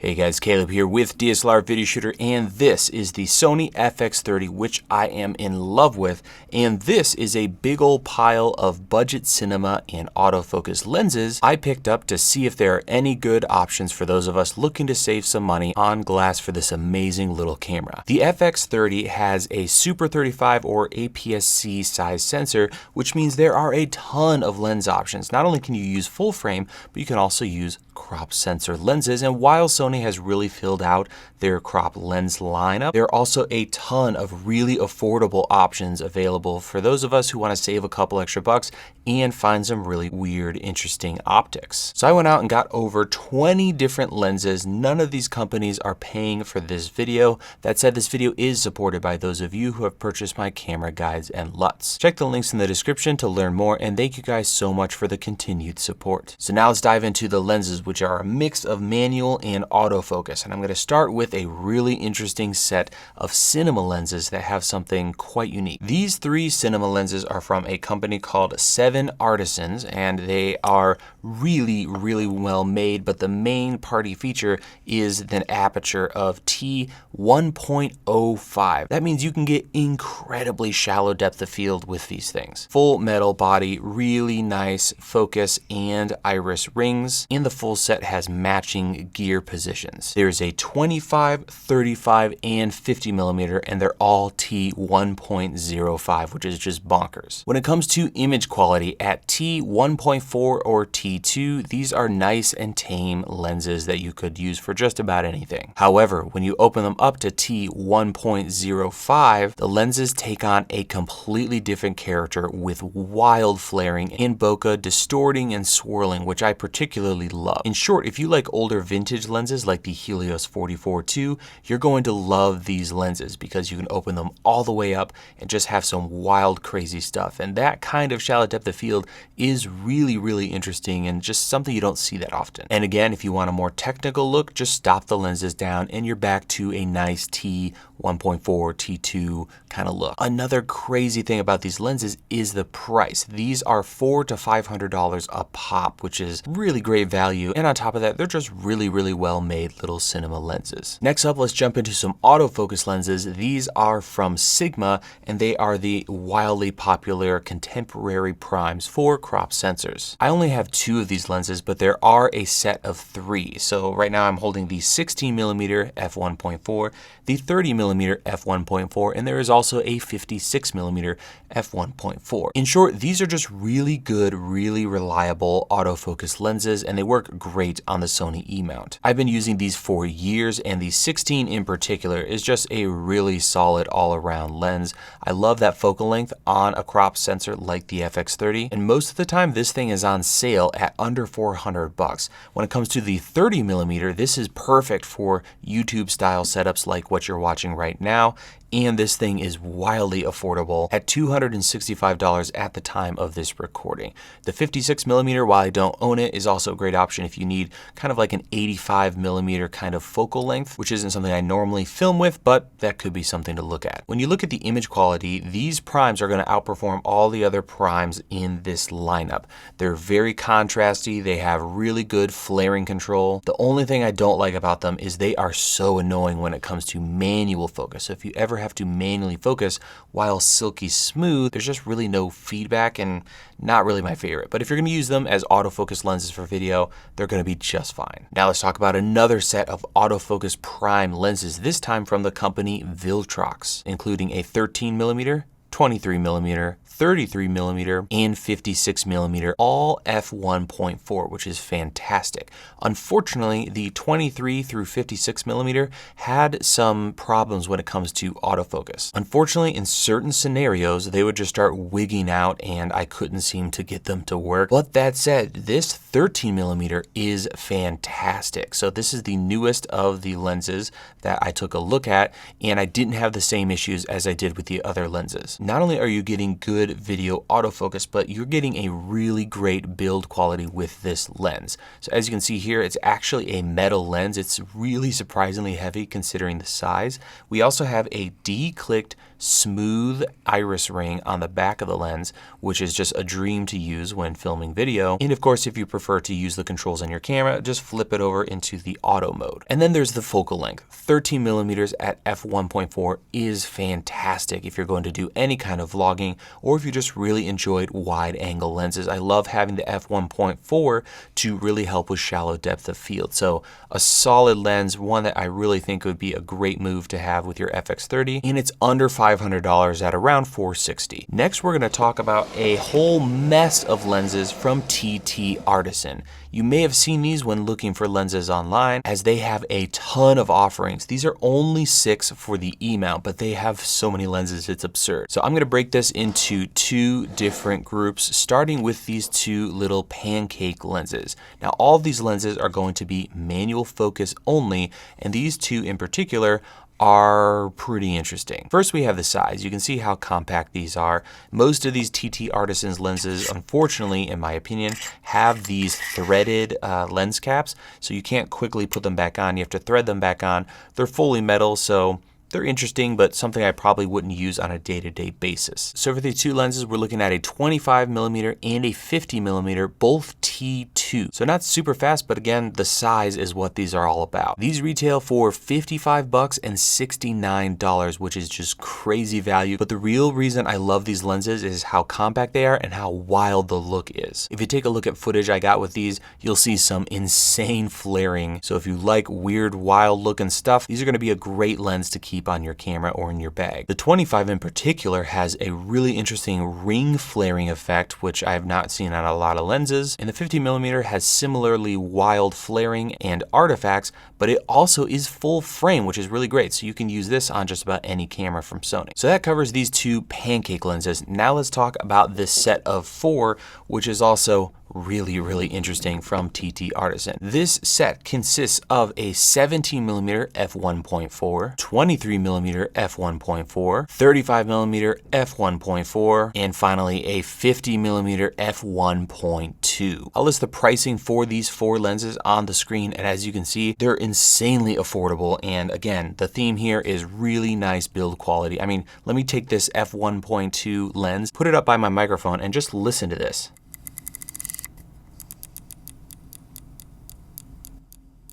Hey guys, Caleb here with DSLR Video Shooter, and this is the Sony FX30, which I am in love with. And this is a big old pile of budget cinema and autofocus lenses I picked up to see if there are any good options for those of us looking to save some money on glass for this amazing little camera. The FX30 has a Super 35 or APS-C size sensor, which means there are a ton of lens options. Not only can you use full frame, but you can also use crop sensor lenses. And while Sony has really filled out their crop lens lineup, there are also a ton of really affordable options available for those of us who want to save a couple extra bucks and find some really weird, interesting optics. So I went out and got over 20 different lenses. None of these companies are paying for this video. That said, this video is supported by those of you who have purchased my camera guides and LUTs. Check the links in the description to learn more, and thank you guys so much for the continued support. So now let's dive into the lenses, which are a mix of manual and autofocus. And I'm going to start with a really interesting set of cinema lenses that have something quite unique. These three cinema lenses are from a company called TTArtisan, and they are really well made, but the main party feature is an aperture of t1.05. That means you can get incredibly shallow depth of field with these things. Full metal body, really nice focus and iris rings, and the full set has matching gear positions. There's a 25, 35, and 50 millimeter, and they're all t1.05, which is just bonkers. When it comes to image quality, at t1.4 or t2, these are nice and tame lenses that you could use for just about anything. However, when you open them up to t1.05, the lenses take on a completely different character with wild flaring and bokeh, distorting and swirling, which I particularly love. In short, if you like older vintage lenses like the Helios 44-2, you're going to love these lenses because you can open them all the way up and just have some wild, crazy stuff. And that kind of shallow depth of field is really interesting and just something you don't see that often. And again, if you want a more technical look, just stop the lenses down and you're back to a nice T1.4, T2 kind of look. Another crazy thing about these lenses is the price. These are $400 to $500 a pop, which is really great value. And on top of that, they're just really well made little cinema lenses. Next up, let's jump into some autofocus lenses. These are from Sigma, and they are the wildly popular contemporary primes for crop sensors. I only have two of these lenses, but there are a set of three. So right now I'm holding the 16mm f1.4, the 30mm f1.4, and there is also a 56mm f1.4. In short, these are just really good, really reliable autofocus lenses, and they work great on the Sony E-mount. I've been using these for years, and the 16 in particular is just a really solid all-around lens. I love that focal length on a crop sensor like the FX30, and most of the time this thing is on sale at under $400. When it comes to the 30mm, this is perfect for YouTube style setups like what you're watching right now. And this thing is wildly affordable at $265 at the time of this recording. The 56mm, while I don't own it, is also a great option if you need kind of like an 85mm kind of focal length, which isn't something I normally film with, but that could be something to look at. When you look at the image quality, these primes are going to outperform all the other primes in this lineup. They're very contrasty. They have really good flaring control. The only thing I don't like about them is they are so annoying when it comes to manual focus. So if you ever have to manually focus while silky smooth, there's just really no feedback and not really my favorite. But if you're going to use them as autofocus lenses for video, they're going to be just fine. Now let's talk about another set of autofocus prime lenses, this time from the company Viltrox, including a 13mm, 23mm, 33mm, and 56mm, all f1.4, which is fantastic. Unfortunately, the 23 through 56mm had some problems when it comes to autofocus. Unfortunately, in certain scenarios, they would just start wigging out and I couldn't seem to get them to work. But that said, this 13mm is fantastic. So this is the newest of the lenses that I took a look at, and I didn't have the same issues as I did with the other lenses. Not only are you getting good video autofocus, but you're getting a really great build quality with this lens. So as you can see here, it's actually a metal lens. It's really surprisingly heavy considering the size. We also have a D-clicked smooth iris ring on the back of the lens, which is just a dream to use when filming video. And of course, if you prefer to use the controls on your camera, just flip it over into the auto mode. And then there's the focal length. 13 millimeters at f1.4 is fantastic if you're going to do any kind of vlogging, or if you just really enjoyed wide angle lenses. I love having the f1.4 to really help with shallow depth of field. So a solid lens, one that I really think would be a great move to have with your FX30, and it's under $500 at around $460. Next, we're going to talk about a whole mess of lenses from TTArtisan. You may have seen these when looking for lenses online, as they have a ton of offerings. These are only 6 for the E mount, but they have so many lenses, it's absurd. So I'm going to break this into 2 different groups, starting with these 2 little pancake lenses. Now, all of these lenses are going to be manual focus only, and these 2 in particular are pretty interesting. First, we have the size. You can see how compact these are. Most of these TTArtisan's lenses, unfortunately, in my opinion, have these threaded lens caps, so you can't quickly put them back on. You have to thread them back on. They're fully metal, so they're interesting, but something I probably wouldn't use on a day-to-day basis. So for these 2 lenses, we're looking at a 25 millimeter and a 50 millimeter, both T2. So not super fast, but again, the size is what these are all about. These retail for $55 and $69, which is just crazy value. But the real reason I love these lenses is how compact they are and how wild the look is. If you take a look at footage I got with these, you'll see some insane flaring. So if you like weird, wild looking stuff, these are going to be a great lens to keep on your camera or in your bag. The 25 in particular has a really interesting ring flaring effect, which I have not seen on a lot of lenses. And the 50 millimeter has similarly wild flaring and artifacts, but it also is full frame, which is really great. So you can use this on just about any camera from Sony. So that covers these 2 pancake lenses. Now let's talk about this set of 4, which is also really interesting from TTArtisan. This set consists of a 17mm f1.4, 23mm f1.4, 35mm f1.4, and finally a 50mm f1.2. I'll list the pricing for these 4 lenses on the screen, and as you can see, they're insanely affordable. And again, the theme here is really nice build quality. I mean, let me take this f1.2 lens, put it up by my microphone, and just listen to this.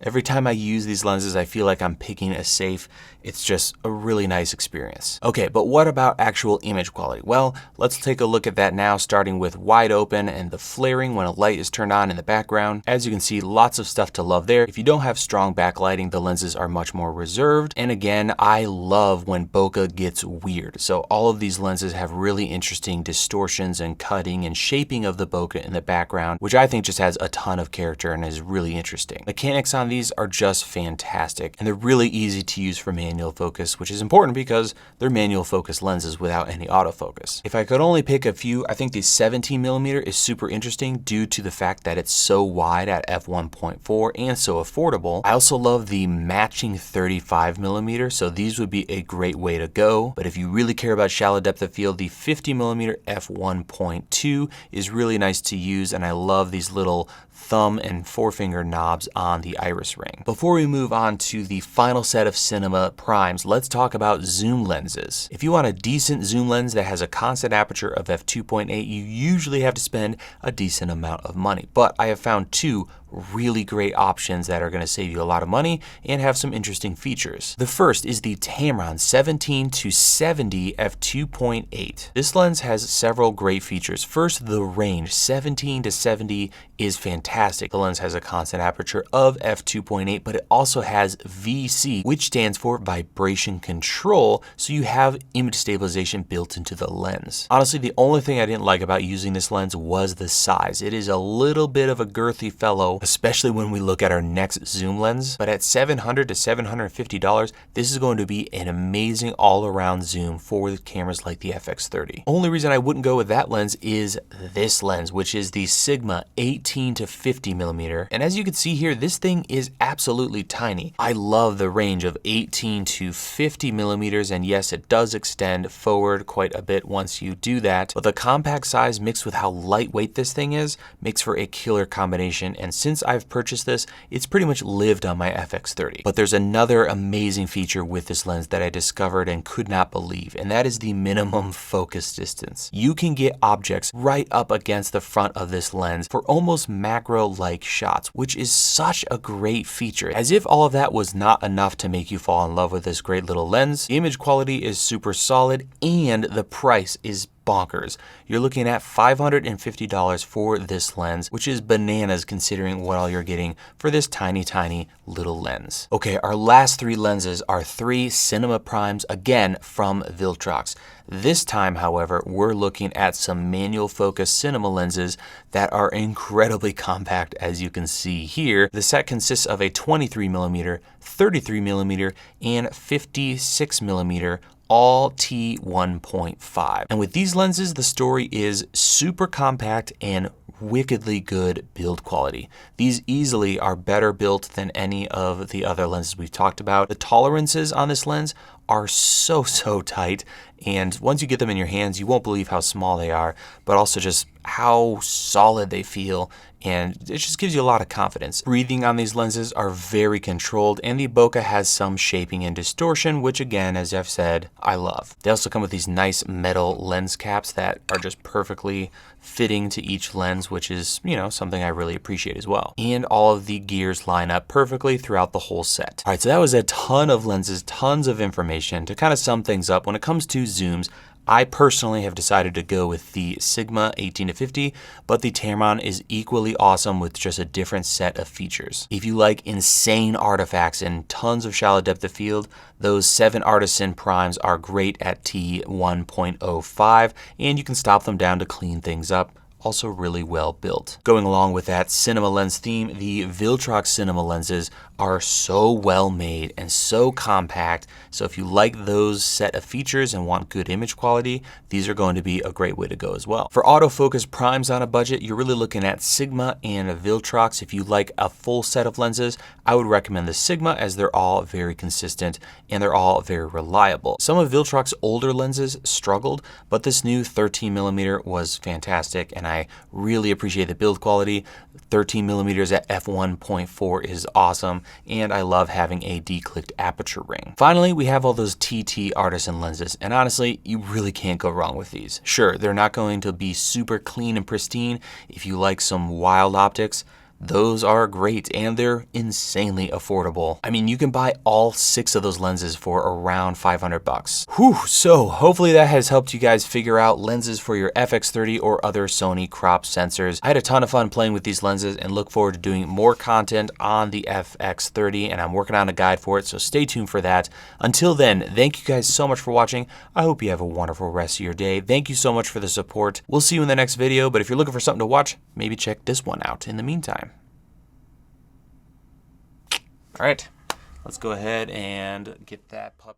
Every time I use these lenses, I feel like I'm picking a safe. It's just a really nice experience. Okay, but what about actual image quality? Well, let's take a look at that now, starting with wide open and the flaring when a light is turned on in the background. As you can see, lots of stuff to love there. If you don't have strong backlighting, the lenses are much more reserved. And again, I love when bokeh gets weird. So all of these lenses have really interesting distortions and cutting and shaping of the bokeh in the background, which I think just has a ton of character and is really interesting. Mechanics on these are just fantastic, and they're really easy to use for manual focus, which is important because they're manual focus lenses without any autofocus. If I could only pick a few, I think the 17mm is super interesting due to the fact that it's so wide at f1.4 and so affordable. I also love the matching 35mm, so these would be a great way to go. But if you really care about shallow depth of field, the 50mm f1.2 is really nice to use, and I love these little thumb and forefinger knobs on the iris ring. Before we move on to the final set of cinema primes, let's talk about zoom lenses. If you want a decent zoom lens that has a constant aperture of f2.8, you usually have to spend a decent amount of money. But I have found 2 really great options that are going to save you a lot of money and have some interesting features. The first is the Tamron 17 to 70 f2.8. This lens has several great features. First, the range. 17 to 70 is fantastic. The lens has a constant aperture of f2.8, but it also has VC, which stands for vibration control, so you have image stabilization built into the lens. Honestly, the only thing I didn't like about using this lens was the size. It is a little bit of a girthy fellow, especially when we look at our next zoom lens. But at $700 to $750, this is going to be an amazing all-around zoom for cameras like the FX30. Only reason I wouldn't go with that lens is this lens, which is the Sigma 18 18 to 50 millimeter. And as you can see here, this thing is absolutely tiny. I love the range of 18 to 50 millimeters, and yes, it does extend forward quite a bit once you do that, but the compact size mixed with how lightweight this thing is makes for a killer combination, and since I've purchased this, it's pretty much lived on my FX30. But there's another amazing feature with this lens that I discovered and could not believe, and that is the minimum focus distance. You can get objects right up against the front of this lens for almost macro-like shots, which is such a great feature. As if all of that was not enough to make you fall in love with this great little lens, the image quality is super solid and the price is bonkers. You're looking at $550 for this lens, which is bananas considering what all you're getting for this tiny little lens. Okay, our last three lenses are three cinema primes, again from Viltrox. This time, however, we're looking at some manual focus cinema lenses that are incredibly compact, as you can see here. The set consists of a 23mm, 33mm, and 56mm, all T1.5. And with these lenses, the story is super compact and wickedly good build quality. These easily are better built than any of the other lenses we've talked about. The tolerances on this lens are so tight, and once you get them in your hands, you won't believe how small they are, but also just how solid they feel, and it just gives you a lot of confidence. Breathing on these lenses are very controlled, and the bokeh has some shaping and distortion, which again, as I've said, I love. They also come with these nice metal lens caps that are just perfectly fitting to each lens, which is, you know, something I really appreciate as well. And all of the gears line up perfectly throughout the whole set. All right, so that was a ton of lenses, tons of information. To kind of sum things up, when it comes to zooms, I personally have decided to go with the Sigma 18 to 50, but the Tamron is equally awesome with just a different set of features. If you like insane artifacts and tons of shallow depth of field, those TTArtisan primes are great at T1.05, and you can stop them down to clean things up. Also really well built. Going along with that cinema lens theme, the Viltrox cinema lenses are so well made and so compact. So if you like those set of features and want good image quality, these are going to be a great way to go as well. For autofocus primes on a budget, you're really looking at Sigma and Viltrox. If you like a full set of lenses, I would recommend the Sigma, as they're all very consistent and they're all very reliable. Some of Viltrox's older lenses struggled, but this new 13mm was fantastic, and I really appreciate the build quality. 13mm at f1.4 is awesome, and I love having a declicked aperture ring. Finally, we have all those TTArtisan lenses, and honestly, you really can't go wrong with these. Sure, they're not going to be super clean and pristine. If you like some wild optics, those are great, and they're insanely affordable. I mean, you can buy all 6 of those lenses for around $500. Whew, so hopefully that has helped you guys figure out lenses for your FX30 or other Sony crop sensors. I had a ton of fun playing with these lenses and look forward to doing more content on the FX30, and I'm working on a guide for it, so stay tuned for that. Until then, thank you guys so much for watching. I hope you have a wonderful rest of your day. Thank you so much for the support. We'll see you in the next video, but if you're looking for something to watch, maybe check this one out in the meantime. All right, let's go ahead and get that puppy.